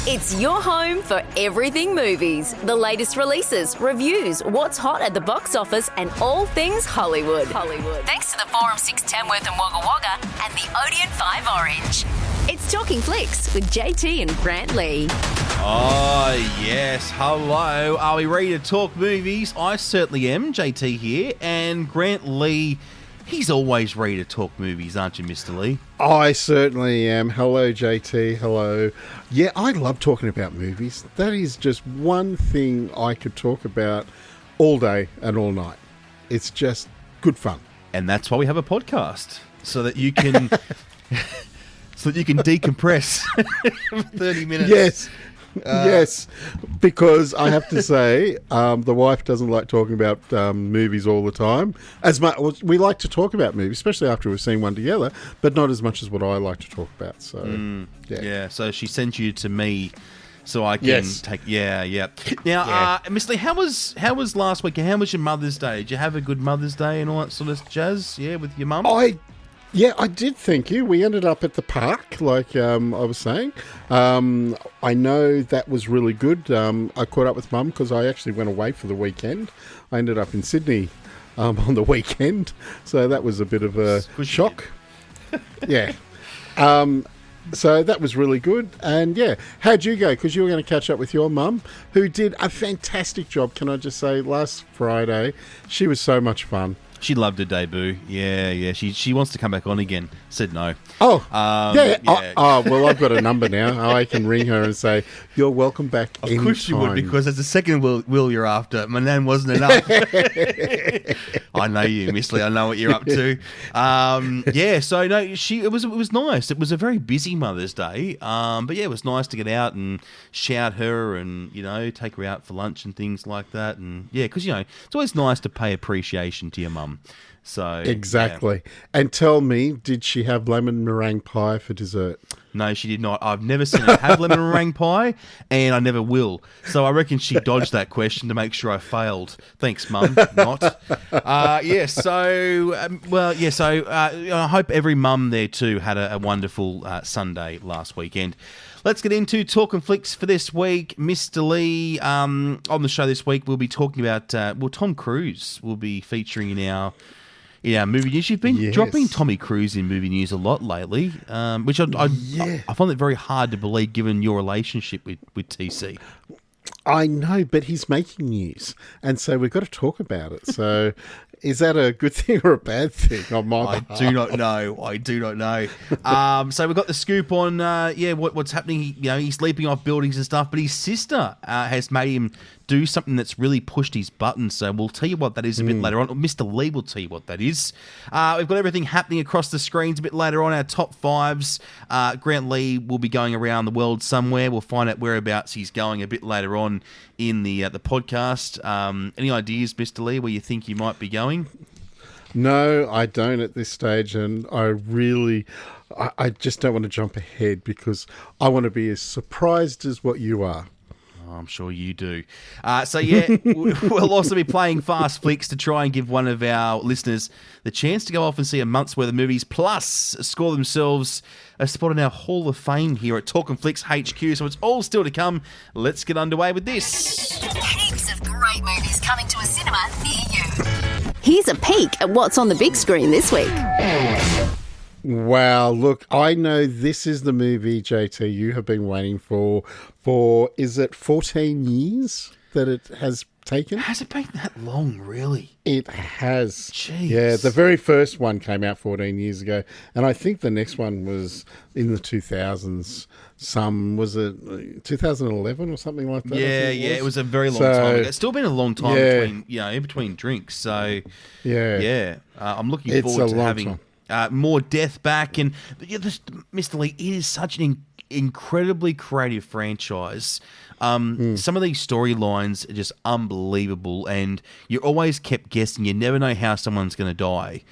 It's your home for everything movies. The latest releases, reviews, what's hot at the box office, and all things Hollywood. Thanks to the Forum 6 Tamworth and Wagga Wagga and the Odeon 5 Orange. It's Talking Flicks with JT and Grant Lee. Oh, yes. Hello. Are we ready to talk movies? I certainly am. JT here. And Grant Lee, he's always ready to talk movies, aren't you, Mr. Lee? I certainly am. Hello, JT. Hello. Yeah, I love talking about movies. That is just one thing I could talk about all day and all night. It's just good fun. And that's why we have a podcast, so that you can... so that you can decompress for 30 minutes. Yes. Yes, because I have to say, the wife doesn't like talking about movies all the time. As much we like to talk about movies, especially after we've seen one together, but not as much as what I like to talk about. So, yeah. So she sent you to me, so I can take. Yeah. Now, Miss Lee, how was last week? How was your Mother's Day? Did you have a good Mother's Day and all that sort of jazz? Yeah, with your mum. Yeah, I did, thank you. We ended up at the park, like I was saying. I know that was really good. I caught up with Mum because I actually went away for the weekend. I ended up in Sydney on the weekend, so that was a bit of a shock. Yeah. So that was really good. And yeah, how'd you go? Because you were going to catch up with your mum, who did a fantastic job, can I just say, last Friday. She was so much fun. She loved her debut. Yeah. She wants to come back on again. Said no. Oh, yeah. Well, I've got a number now. I can ring her and say, you're welcome back anytime. Of course you would, because there's a second will you're after. My name wasn't enough. I know you, Miss Lee. I know what you're up to. So no, it was nice. It was a very busy Mother's Day. But yeah, it was nice to get out and shout her and, take her out for lunch and things like that. And yeah, because, it's always nice to pay appreciation to your mum. So exactly. Yeah. And tell me, did she have lemon meringue pie for dessert? No, she did not. I've never seen her have lemon meringue pie, and I never will. So I reckon she dodged that question to make sure I failed. Thanks, Mum. Not. I hope every mum there too had a wonderful Sunday last weekend. Let's get into Talkin Flicks for this week. Mr. Lee, on the show this week, we'll be talking about, Tom Cruise will be featuring in our movie news. You've been dropping Tommy Cruise in movie news a lot lately, which I find it very hard to believe given your relationship with TC. I know, but he's making news, and so we've got to talk about it. So is that a good thing or a bad thing on my behalf? I do not know. So we've got the scoop on, what's happening. He's leaping off buildings and stuff, but his sister has made him do something that's really pushed his buttons. So we'll tell you what that is a bit later on. Mr. Lee will tell you what that is. We've got everything happening across the screens a bit later on. Our top fives. Grant Lee will be going around the world somewhere. We'll find out whereabouts he's going a bit later on in the podcast. Any ideas, Mr. Lee, where you think you might be going? No, I don't at this stage, and I just don't want to jump ahead because I want to be as surprised as what you are. I'm sure you do. We'll also be playing Fast Flicks to try and give one of our listeners the chance to go off and see a month's worth of movies, plus score themselves a spot in our Hall of Fame here at Talkin Flicks HQ. So it's all still to come. Let's get underway with this. Heaps of great movies coming to a cinema near you. Here's a peek at what's on the big screen this week. Wow, look, I know this is the movie, JT, you have been waiting for, is it 14 years that it has taken? Has it been that long, really? It has. Jeez. Yeah, the very first one came out 14 years ago, and I think the next one was in the 2000s. Was it 2011 or something like that? Yeah, it was a very long time ago. It's still been a long time in between drinks, so I'm looking forward to having... more death back, and Mr. Lee, it is such an incredibly creative franchise. Some of these storylines are just unbelievable, and you're always kept guessing. You never know how someone's going to die.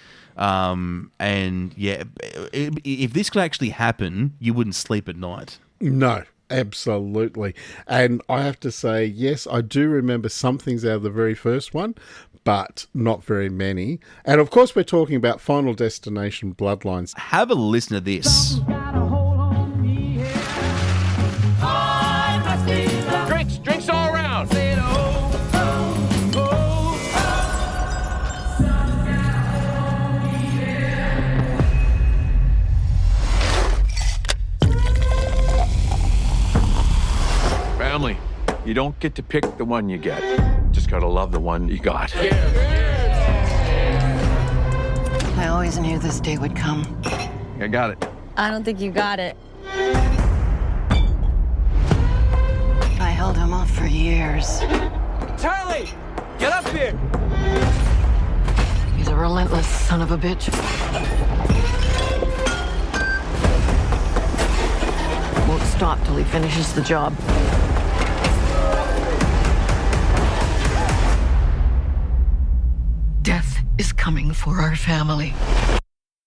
If this could actually happen, you wouldn't sleep at night. No. Absolutely. And I have to say, yes, I do remember some things out of the very first one, but not very many. And of course, we're talking about Final Destination Bloodlines. Have a listen to this. family. You don't get to pick the one you get. Just gotta love the one you got. I always knew this day would come. I got it. I don't think you got it. I held him off for years. Charlie! Get up here! He's a relentless son of a bitch. Won't stop till he finishes the job. Death is coming for our family.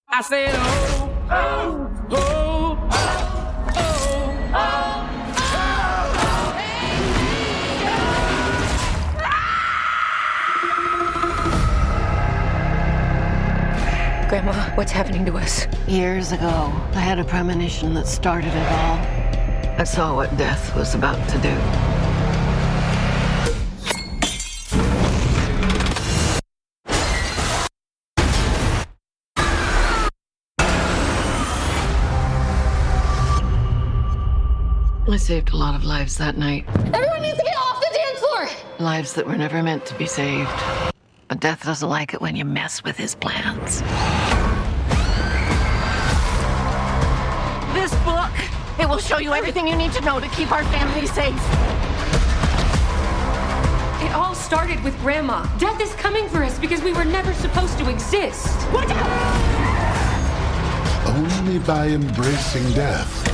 I said, oh, oh, oh, oh, oh, Grandma, what's happening to us? Years ago, I had a premonition that started it all. I saw what death was about to do. I saved a lot of lives that night. Everyone needs to get off the dance floor! Lives that were never meant to be saved. But death doesn't like it when you mess with his plans. This book, it will show you everything you need to know to keep our family safe. It all started with Grandma. Death is coming for us because we were never supposed to exist. Watch out! Only by embracing death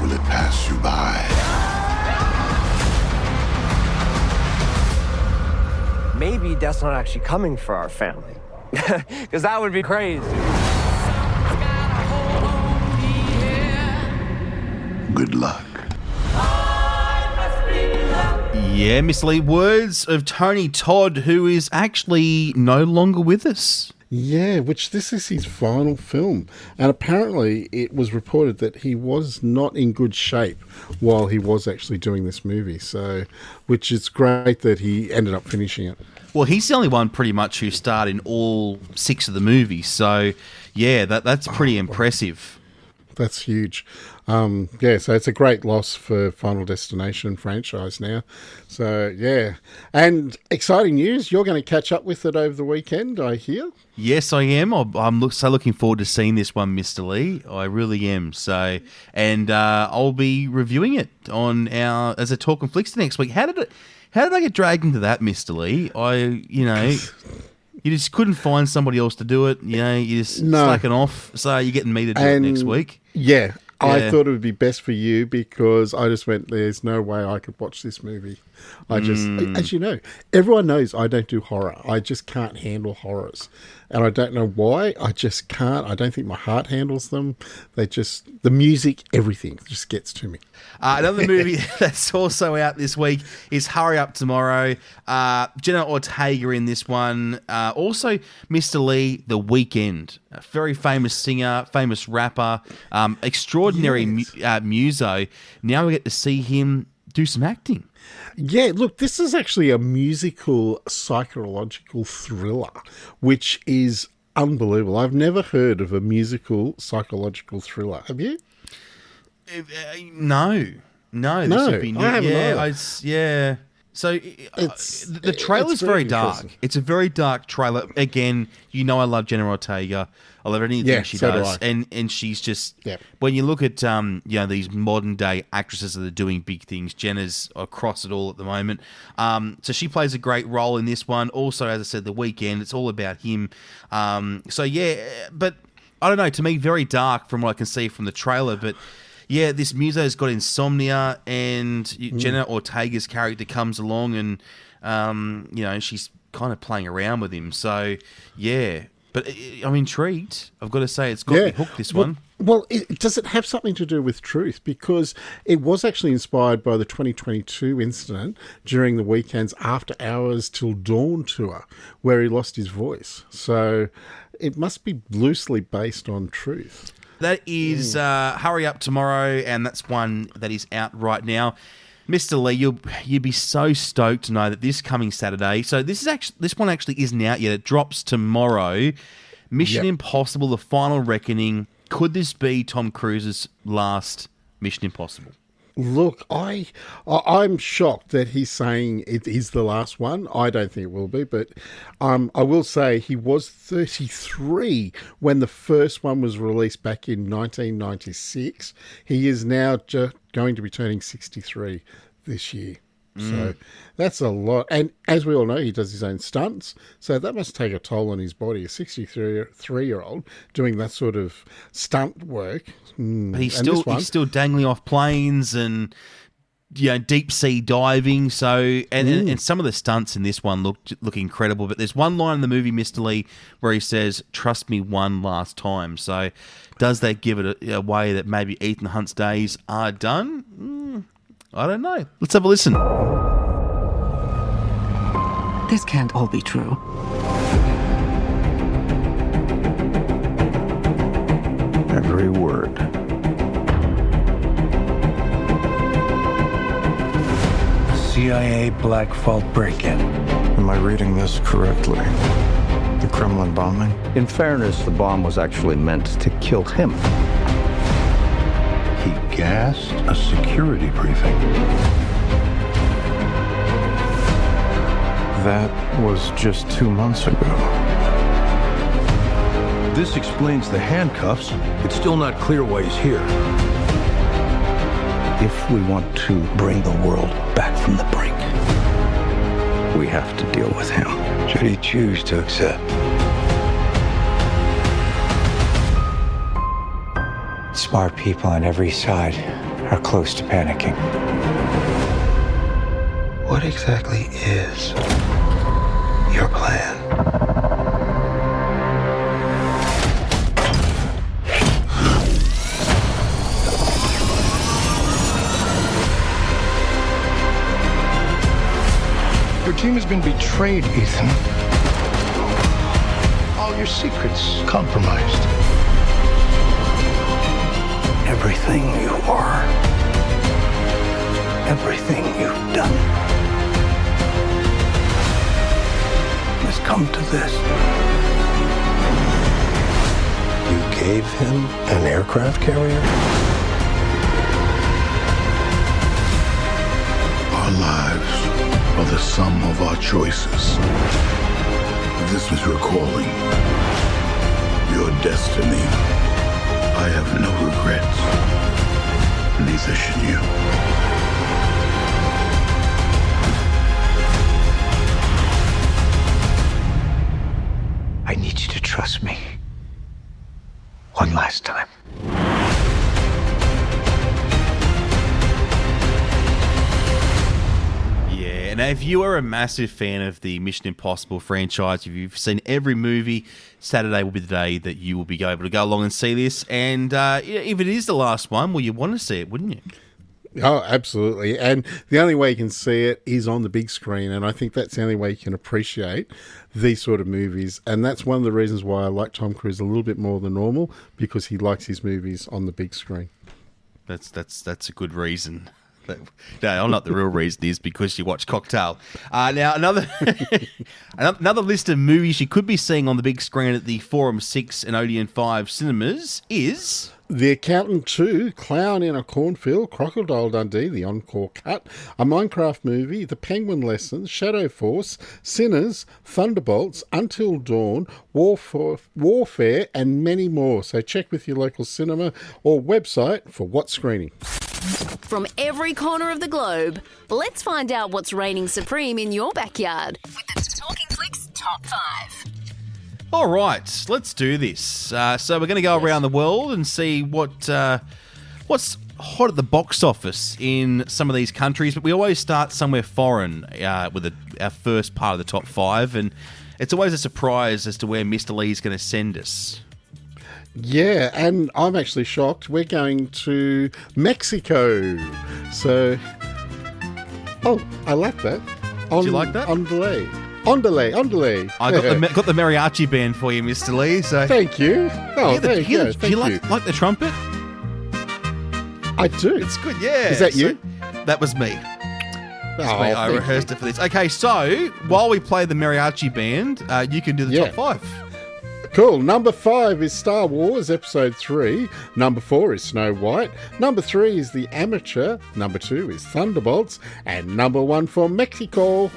will it pass you by. maybe Death's not actually coming for our family. Because that would be crazy. Good luck. Yeah, Miss Lee, words of Tony Todd, who is actually no longer with us. Yeah, which this is his final film. And apparently it was reported that he was not in good shape while he was actually doing this movie. So, which is great that he ended up finishing it. Well, he's the only one pretty much who starred in all 6 of the movies. So, yeah, that's pretty impressive. That's huge. Yeah, so it's a great loss for Final Destination franchise now. So, yeah. And exciting news, you're going to catch up with it over the weekend, I hear. Yes, I am. I'm so looking forward to seeing this one, Mr. Lee. I really am. So, and I'll be reviewing it on as a Talkin Flicks next week. How did I get dragged into that, Mr. Lee? You just couldn't find somebody else to do it. You know, you just slacking off. So you're getting me to do it next week. Yeah. I thought it would be best for you because I just went, there's no way I could watch this movie. As you know, everyone knows I don't do horror. I just can't handle horrors. And I don't know why. I just can't. I don't think my heart handles them. The music, everything just gets to me. Another movie that's also out this week is Hurry Up Tomorrow. Jenna Ortega in this one. Also, Mr. Lee, The Weeknd. A very famous singer, famous rapper, extraordinary muso. Now we get to see him do some acting. Yeah, look, this is actually a musical psychological thriller, which is unbelievable. I've never heard of a musical psychological thriller. Have you? No. This would be new. I haven't yeah. So the trailer's very dark. It's a very dark trailer. Again, you know I love Jenna Ortega. I love anything she does. And she's just when you look at these modern day actresses that are doing big things, Jenna's across it all at the moment. So she plays a great role in this one. Also, as I said, The Weeknd, it's all about him. But I don't know, to me very dark from what I can see from the trailer, but yeah, this muso's got insomnia, and Jenna Ortega's character comes along, and she's kind of playing around with him. So yeah, but I'm intrigued. I've got to say, it's got me hooked. This one. Well, does it have something to do with truth? Because it was actually inspired by the 2022 incident during the Weeknd's After Hours Till Dawn tour, where he lost his voice. So it must be loosely based on truth. That is Hurry Up Tomorrow, and that's one that is out right now. Mr. Lee, you'd be so stoked to know that this coming Saturday. So this one actually isn't out yet. It drops tomorrow. Mission Impossible: The Final Reckoning. Could this be Tom Cruise's last Mission Impossible? Look, I'm shocked that he's saying it is the last one. I don't think it will be, but I will say he was 33 when the first one was released back in 1996. He is now going to be turning 63 this year. So that's a lot. And as we all know, he does his own stunts. So that must take a toll on his body. A 63-year-old doing that sort of stunt work. But he's still dangling off planes and deep sea diving. So and some of the stunts in this one look incredible. But there's one line in the movie, Mr. Lee, where he says, "Trust me one last time." So does that give it a way that maybe Ethan Hunt's days are done? I don't know. Let's have a listen. This can't all be true. Every word. CIA Black Vault break-in. Am I reading this correctly? The Kremlin bombing? In fairness, the bomb was actually meant to kill him. He gassed a security briefing. That was just 2 months ago. This explains the handcuffs. It's still not clear why he's here. If we want to bring the world back from the brink, we have to deal with him. Should he choose to accept? Smart people on every side are close to panicking. What exactly is your plan? Your team has been betrayed, Ethan. All your secrets compromised. Everything you are, everything you've done, has come to this. You gave him an aircraft carrier? Our lives are the sum of our choices. This is your calling, your destiny. I have no regrets. Neither should you. I need you to trust me. One last time. Now, if you are a massive fan of the Mission Impossible franchise, if you've seen every movie, Saturday will be the day that you will be able to go along and see this. And if it is the last one, well, you want to see it, wouldn't you? Oh, absolutely. And the only way you can see it is on the big screen. And I think that's the only way you can appreciate these sort of movies. And that's one of the reasons why I like Tom Cruise a little bit more than normal, because he likes his movies on the big screen. That's a good reason. No, not the real reason is because you watch Cocktail. Now, another list of movies you could be seeing on the big screen at the Forum 6 and Odeon 5 cinemas is... The Accountant 2, Clown in a Cornfield, Crocodile Dundee, the encore cut, a Minecraft movie, The Penguin Lessons, Shadow Force, Sinners, Thunderbolts, Until Dawn, Warfare, and many more. So check with your local cinema or website for what's screening. From every corner of the globe, let's find out what's reigning supreme in your backyard with the Talkin Flicks Top 5. All right, let's do this. So we're going to go around the world and see what's hot at the box office in some of these countries. But we always start somewhere foreign with our first part of the top 5. And it's always a surprise as to where Mr. Lee is going to send us. Yeah, and I'm actually shocked. We're going to Mexico. So, I like that. Do you like that? Andale. I got the mariachi band for you, Mr. Lee. So thank you. Oh, there you go. Do you like the trumpet? I do. It's good, yeah. Is that you? That was me. I rehearsed it for this. Okay, so while we play the mariachi band, you can do the top 5. Cool. Number 5 is Star Wars Episode 3. Number 4 is Snow White. Number 3 is The Amateur. Number 2 is Thunderbolts. And number 1 for Mexico,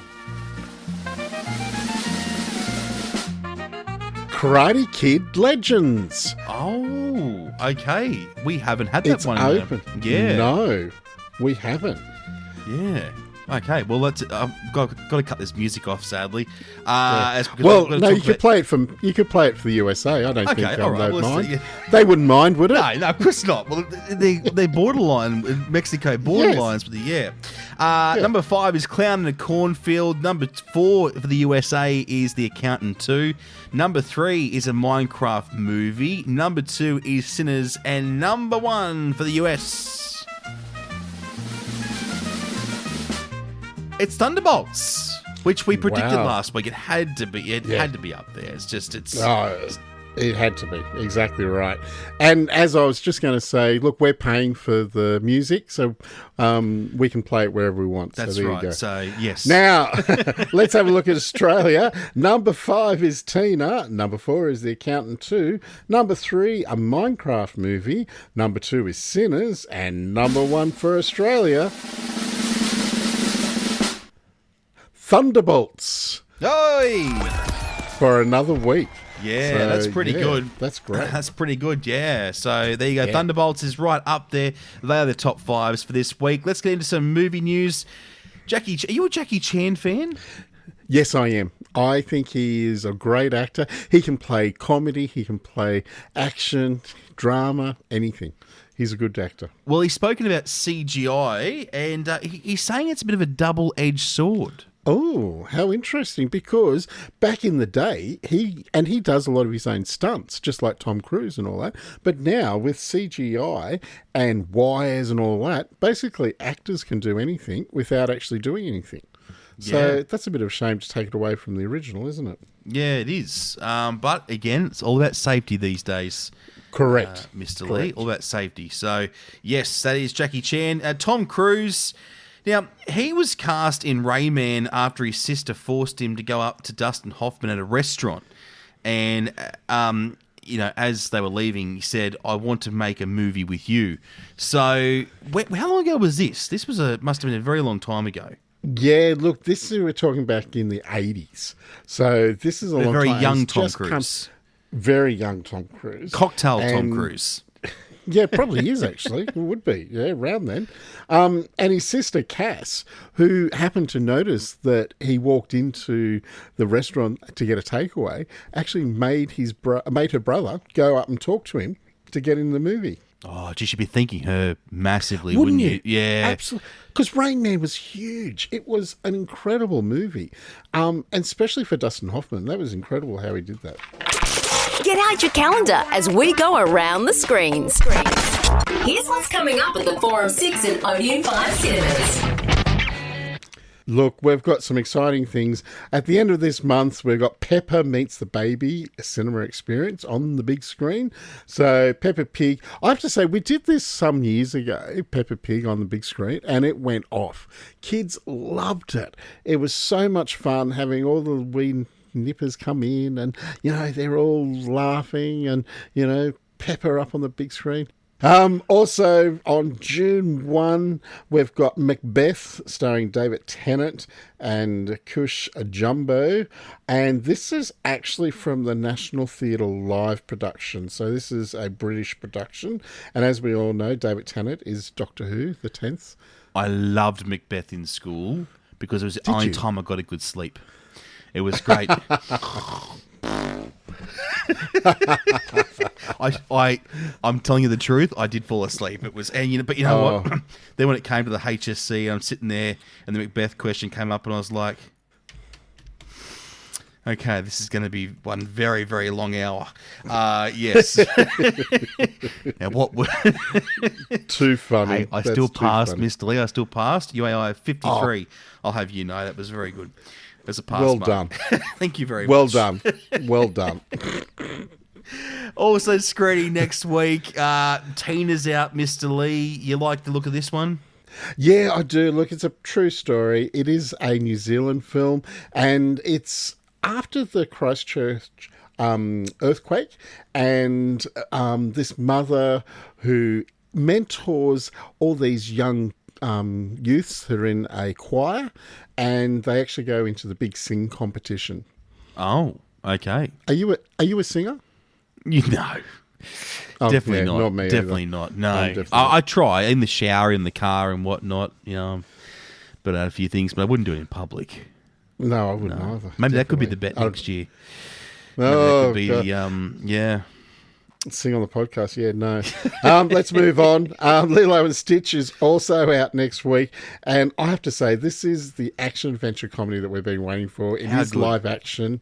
Karate Kid Legends. Oh, okay. We haven't had that It's one. open. Yeah. No, we haven't. Yeah. Okay. Well, let's. I've got to cut this music off, sadly. Because Well, we've got to no, talk you could about- play it for the USA. I don't Okay, think all right, they'd well, let's mind. see, yeah. They wouldn't mind, would it? No, of course not. Well, they're borderline, Mexico borderlines for the year. Number 5 is Clown in a Cornfield. Number 4 for the USA is The Accountant 2. Number 3 is a Minecraft movie. Number 2 is Sinners. And number 1 for the US, it's Thunderbolts, which we predicted last week. It had to be. It had to be up there. It's just. It had to be. Exactly right. And as I was just going to say, look, we're paying for the music, so we can play it wherever we want. That's so there right. You go. So, yes. Now, let's have a look at Australia. Number 5 is Tina. Number 4 is The Accountant 2. Number 3, a Minecraft movie. Number 2 is Sinners. And number 1 for Australia, Thunderbolts. Oi! For another week. Yeah, So, that's pretty good. That's great. That's pretty good, yeah. So there you go. Yeah. Thunderbolts is right up there. They are the top 5s for this week. Let's get into some movie news. Jackie, are you a Jackie Chan fan? Yes, I am. I think he is a great actor. He can play comedy, he can play action, drama, anything. He's a good actor. Well, he's spoken about CGI, and he's saying it's a bit of a double-edged sword. Oh, how interesting, because back in the day, he does a lot of his own stunts, just like Tom Cruise and all that. But now with CGI and wires and all that, basically actors can do anything without actually doing anything. So that's a bit of a shame to take it away from the original, isn't it? Yeah, it is. But again, it's all about safety these days. Correct. Mr. Correct. Lee, all about safety. So, yes, that is Jackie Chan. Tom Cruise, now, he was cast in Rayman after his sister forced him to go up to Dustin Hoffman at a restaurant. And, as they were leaving, he said, "I want to make a movie with you." So, how long ago was this? This must have been a very long time ago. Yeah, look, we're talking back in the 80s. So this is a long very time. young It's Tom just Cruise. Very young Tom Cruise. Cocktail Tom Cruise. Yeah, probably is actually. It would be, yeah, around then. And his sister Cass, who happened to notice that he walked into the restaurant to get a takeaway, actually made her brother go up and talk to him to get in the movie. Oh, you should be thanking her massively, wouldn't you? Yeah. Absolutely. Because Rain Man was huge. It was an incredible movie. And especially for Dustin Hoffman. That was incredible how he did that. Get out your calendar as we go around the screens. Here's what's coming up at the Forum 6 and Odeon 5 cinemas. Look, we've got some exciting things. At the end of this month, we've got Peppa Meets the Baby, a cinema experience on the big screen. So Peppa Pig, I have to say, we did this some years ago, Peppa Pig on the big screen, and it went off. Kids loved it. It was so much fun having all the wee nippers come in and, they're all laughing and, Peppa up on the big screen. Also, on June 1, we've got Macbeth starring David Tennant and Kush Jumbo. And this is actually from the National Theatre live production. So this is a British production. And as we all know, David Tennant is Doctor Who, the 10th. I loved Macbeth in school because it was the only time I got a good sleep. It was great. I'm telling you the truth. I did fall asleep. It was, but you know what? Then when it came to the HSC, I'm sitting there, and the Macbeth question came up, and I was like, "Okay, this is going to be one very, very long hour." Yes. Now what? Too funny. Hey, I still passed, Mr. Lee. I still passed. UAI 53. I'll have you know that was very good. As a pass well mark. done. Thank you very well much. Well done. Well done. Also screening next week, Tina's out, Mr. Lee. You like the look of this one? Yeah, I do. Look, it's a true story. It is a New Zealand film, and it's after the Christchurch earthquake, and this mother who mentors all these young youths that are in a choir, and they actually go into the big sing competition. Oh, okay. Are you a singer? No. Definitely not. Not me definitely either. not. No. I try in the shower, in the car, and whatnot. But a few things, but I wouldn't do it in public. No, I wouldn't either. Maybe that could be the bet next year. Oh, Maybe that could be yeah. Sing on the podcast, yeah, no. Let's move on. Lilo and Stitch is also out next week, and I have to say, this is the action-adventure comedy that we've been waiting for. It is live action,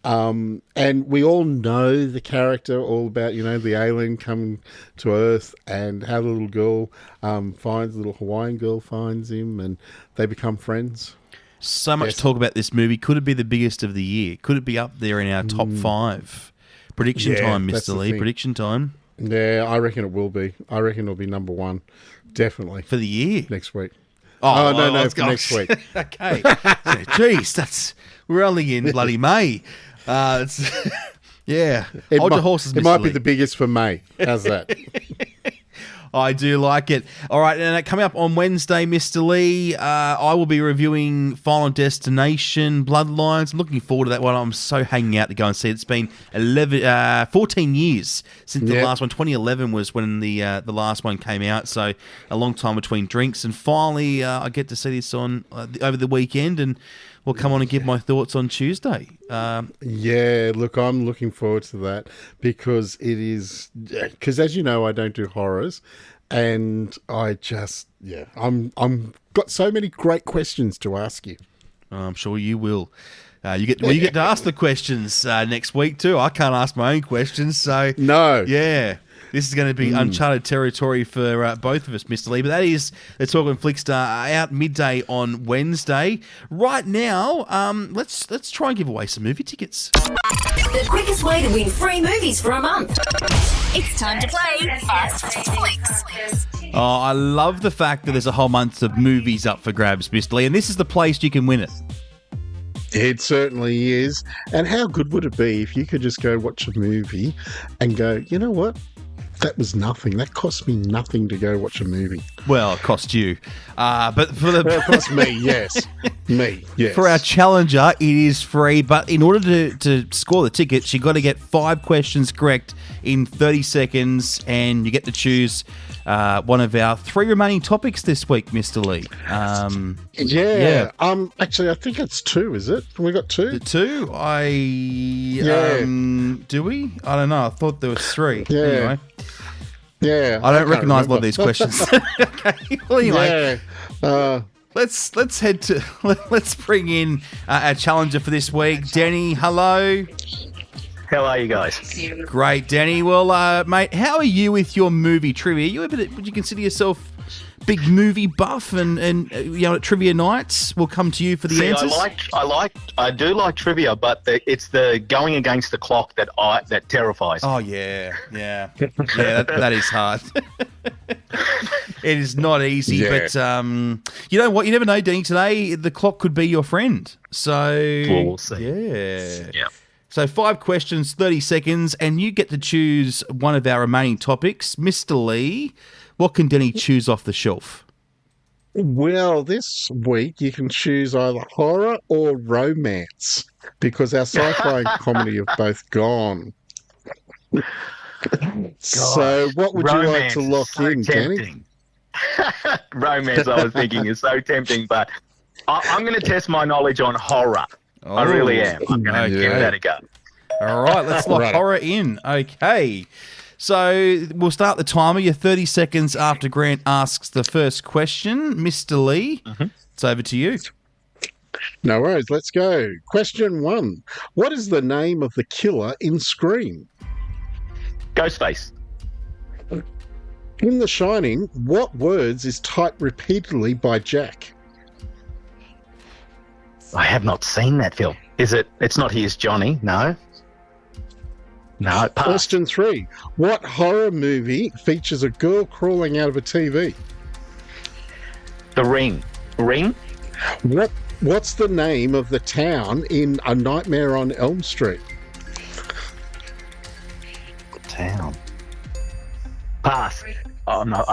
and we all know the character, all about, the alien coming to Earth and how the little girl the little Hawaiian girl finds him, and they become friends. So much talk about this movie. Could it be the biggest of the year? Could it be up there in our top 5? Prediction time, Mr. Lee. Prediction time. Yeah, I reckon it will be. I reckon it'll be number 1. Definitely. For the year? Next week. No, for next week. Okay. Jeez, we're only in bloody May. Yeah. Hold your horses, Mr. It might Lee. be the biggest for May. How's that? I do like it. All right, and coming up on Wednesday, Mr. Lee, I will be reviewing Final Destination, Bloodlines. I'm looking forward to that one. I'm so hanging out to go and see it. It's been 14 years since the last one. 2011 was when the last one came out, so a long time between drinks. And finally, I get to see this on over the weekend, and we'll come on and give my thoughts on Tuesday. Look, I'm looking forward to that because as you know, I don't do horrors, and I just I'm got so many great questions to ask you. I'm sure you will. You get to ask the questions next week too. I can't ask my own questions, so no, yeah. This is going to be uncharted territory for both of us, Mr. Lee. But that is the Talkin Flicks out midday on Wednesday. Right now, let's try and give away some movie tickets. The quickest way to win free movies for a month. It's time to play Fast Flicks. Oh, I love the fact that there's a whole month of movies up for grabs, Mr. Lee, and this is the place you can win it. It certainly is. And how good would it be if you could just go watch a movie and go, you know what? That was nothing. That cost me nothing to go watch a movie. Well, it cost you. But for the it cost me, yes. Me, yes. For our challenger, it is free. But in order to score the tickets, you've got to get 5 questions correct in 30 seconds, and you get to choose one of our 3 remaining topics this week, Mr. Lee. Actually, I think it's 2, is it? We got 2? The 2? Do we? I don't know. I thought there was 3. Yeah. Anyway. Yeah. I don't recognise a lot of these questions. Okay. Well, anyway. Let's head to. Let's bring in our challenger for this week, Denny. Hello. How are you guys? Great, Denny. Well, mate, how are you with your movie trivia? Would you consider yourself big movie buff and at trivia nights? We'll come to you for the answers. I do like trivia, but it's the going against the clock that terrifies me. Oh yeah, that is hard. It is not easy, but you know what? You never know, Denny. Today the clock could be your friend. So we'll see. Yeah. So 5 questions, 30 seconds, and you get to choose one of our remaining topics. Mr. Lee, what can Denny choose off the shelf? Well, this week you can choose either horror or romance because our sci-fi and comedy have both gone. So what would you like to lock in, Denny? Romance, I was thinking, is so tempting, but I'm going to test my knowledge on horror. Oh, I really am. I'm going to give that a go. All right, let's lock horror in. Okay. So we'll start the timer. You're 30 seconds after Grant asks the first question. Mr. Lee, it's over to you. No worries. Let's go. Question 1. What is the name of the killer in Scream? Ghostface. In The Shining, what words is typed repeatedly by Jack? I have not seen that film. It's not Here's Johnny, no. No, pass. Question 3. What horror movie features a girl crawling out of a TV? The Ring. Ring? What's the name of the town in A Nightmare on Elm Street? Oh no,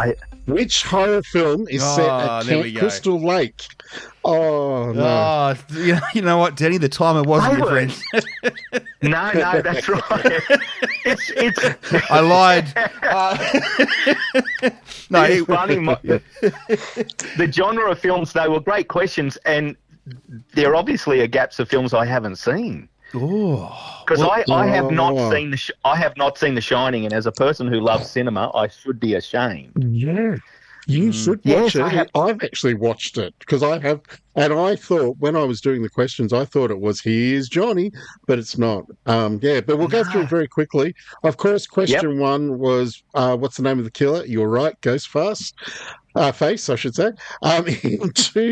Which horror film is set at Camp Crystal Lake? Oh no! Oh, you know what, Denny? The timer wasn't your friend. No, that's right. It's I lied. No, it's funny. The genre of films, they were great questions, and there obviously are gaps of films I haven't seen. Oh, because I have not seen I have not seen The Shining, and as a person who loves cinema, I should be ashamed. Yeah. You should watch it. I've actually watched it because I have, and I thought when I was doing the questions, I thought it was "Here's Johnny," but it's not. But we'll go through it very quickly. Of course, question one was, "What's the name of the killer?" You're right, Ghostface. Face, I should say.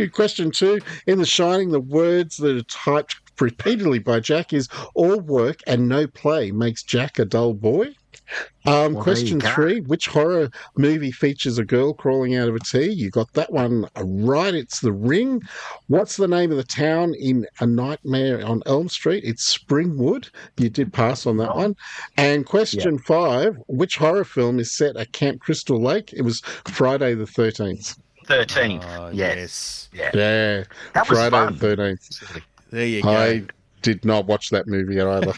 Question two, in The Shining, the words that are typed repeatedly by Jack is "all work and no play makes Jack a dull boy." Question three, which horror movie features a girl crawling out of a tea? You got that one right. It's The Ring. What's the name of the town in A Nightmare on Elm Street? It's Springwood. You did pass on that one. And question five, which horror film is set at Camp Crystal Lake? It was Friday the 13th. 13th. Yes. Yeah. That was Friday fun. the 13th. There you go. I did not watch that movie yet either.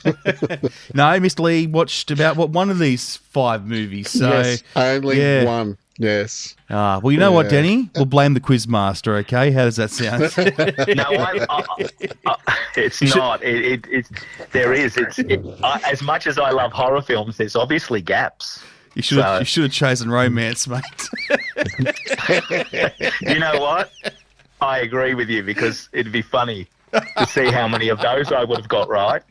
No, Mr. Lee watched about one of these 5 movies. So yes, only one. Yes. Well, you know what, Denny? We'll blame the quiz master. Okay, how does that sound? No, it's not. There is. As much as I love horror films, there's obviously gaps. You should have chosen romance, mate. You know what? I agree with you because it'd be funny to see how many of those I would have got right.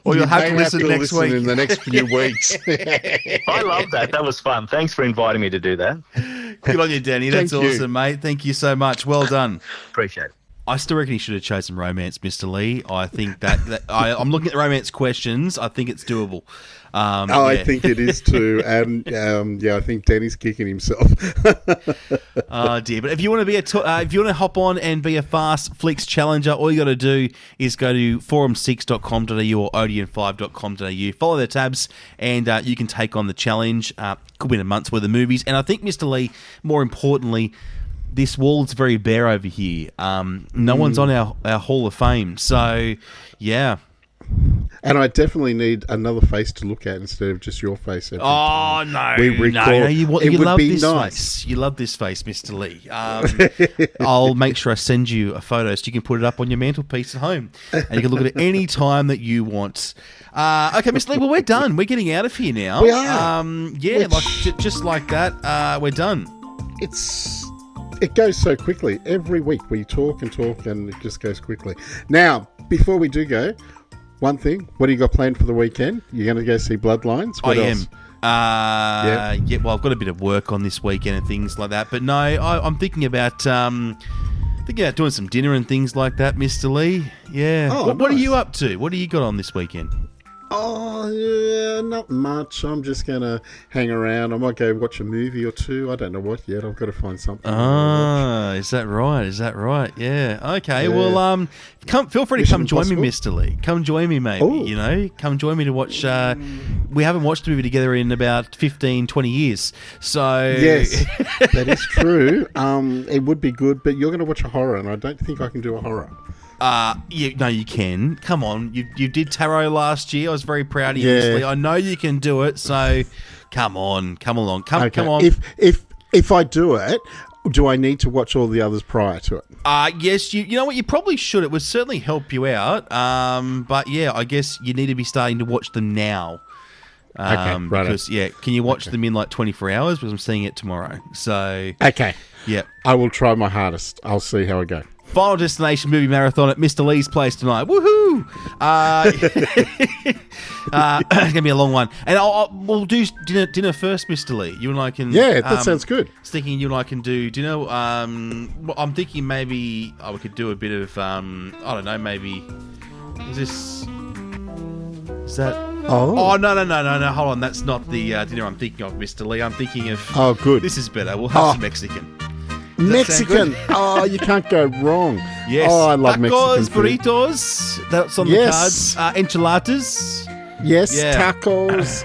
Well, you'll have to listen next week. In the next few weeks. I love that. That was fun. Thanks for inviting me to do that. Good on you, Danny. That's awesome, mate. Thank you so much. Well done. Appreciate it. I still reckon he should have chosen romance, Mr. Lee. I think that I'm looking at the romance questions. I think it's doable. I think it is too, and I think Danny's kicking himself. Oh dear! But if you want to be if you want to hop on and be a Fast Flicks challenger, all you got to do is go to forum6.com.au or odeon5.com.au. Follow the tabs, and you can take on the challenge. Could win a month's worth of movies, and I think, Mr. Lee, more importantly, this wall's very bare over here. No one's on our Hall of Fame, so yeah. And I definitely need another face to look at instead of just your face. No, you love this face. You love this face, Mr. Lee. I'll make sure I send you a photo so you can put it up on your mantelpiece at home, and you can look at it any time that you want. Okay, Mr. Lee, well, we're done. We're getting out of here now. We are. Just like that, we're done. It goes so quickly. Every week we talk and it just goes quickly. Now, before we do go, one thing, what do you got planned for the weekend? You're going to go see Bloodlines? What else? Yeah, well, I've got a bit of work on this weekend and things like that. But no, I'm thinking about doing some dinner and things like that, Mr. Lee. Yeah. Oh, what are you up to? What do you got on this weekend? Oh, yeah, not much. I'm just going to hang around. I might go watch a movie or two. I don't know what yet. I've got to find something. Is that right? Yeah. Okay, well, feel free to come join me, Mr. Lee. Come join me, maybe. Ooh. Come join me to watch. We haven't watched a movie together in about 15, 20 years. So yes, that is true. It would be good, but you're going to watch a horror, and I don't think I can do a horror. You can. Come on. You did Tarot last year. I was very proud of you, Mr. Lee. I know you can do it, so come on. Come along. Come on. If I do it, do I need to watch all the others prior to it? Yes, you know what, you probably should. It would certainly help you out. But yeah, I guess you need to be starting to watch them now. Because can you watch them in like 24 hours? Because I'm seeing it tomorrow. So okay. Yeah. I will try my hardest. I'll see how I go. Final Destination Movie Marathon at Mr. Lee's place tonight. Woohoo! It's going to be a long one. And we'll do dinner first, Mr. Lee. You and I can... Yeah, that sounds good. Thinking you and I can do dinner. I'm thinking maybe we could do a bit of... I don't know, maybe... Is that... Oh, no. Hold on. That's not the dinner I'm thinking of, Mr. Lee. I'm thinking of... Oh, good. This is better. We'll have some Mexican. Mexican. Oh, you can't go wrong. Yes. Oh, I love tacos, Mexican food. burritos. That's on the cards. Enchiladas. Yes, tacos.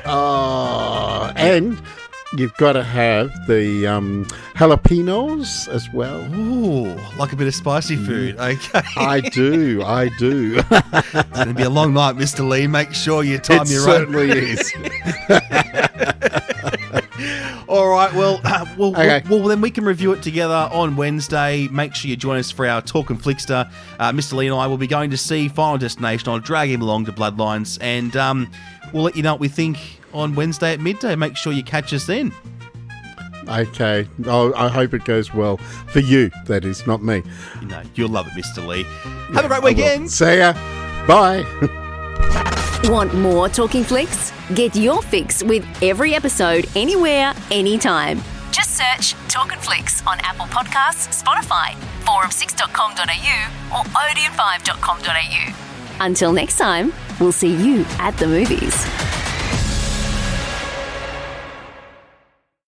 And you've got to have the jalapenos as well. Ooh, like a bit of spicy food. Okay. I do. It's going to be a long night, Mr. Lee. Make sure you time your own. It certainly is. All right, well, Okay. well, then we can review it together on Wednesday. Make sure you join us for our Talkin Flickster. Mr. Lee and I will be going to see Final Destination. I'll drag him along to Bloodlines, and we'll let you know what we think on Wednesday at midday. Make sure you catch us then. Okay. I hope it goes well. For you, that is, not me. No, you'll love it, Mr. Lee. Have a great weekend. See ya. Bye. Want more Talking Flicks? Get your fix with every episode, anywhere, anytime. Just search Talkin Flicks on Apple Podcasts, Spotify, forum6.com.au or odeon5.com.au. Until next time, we'll see you at the movies.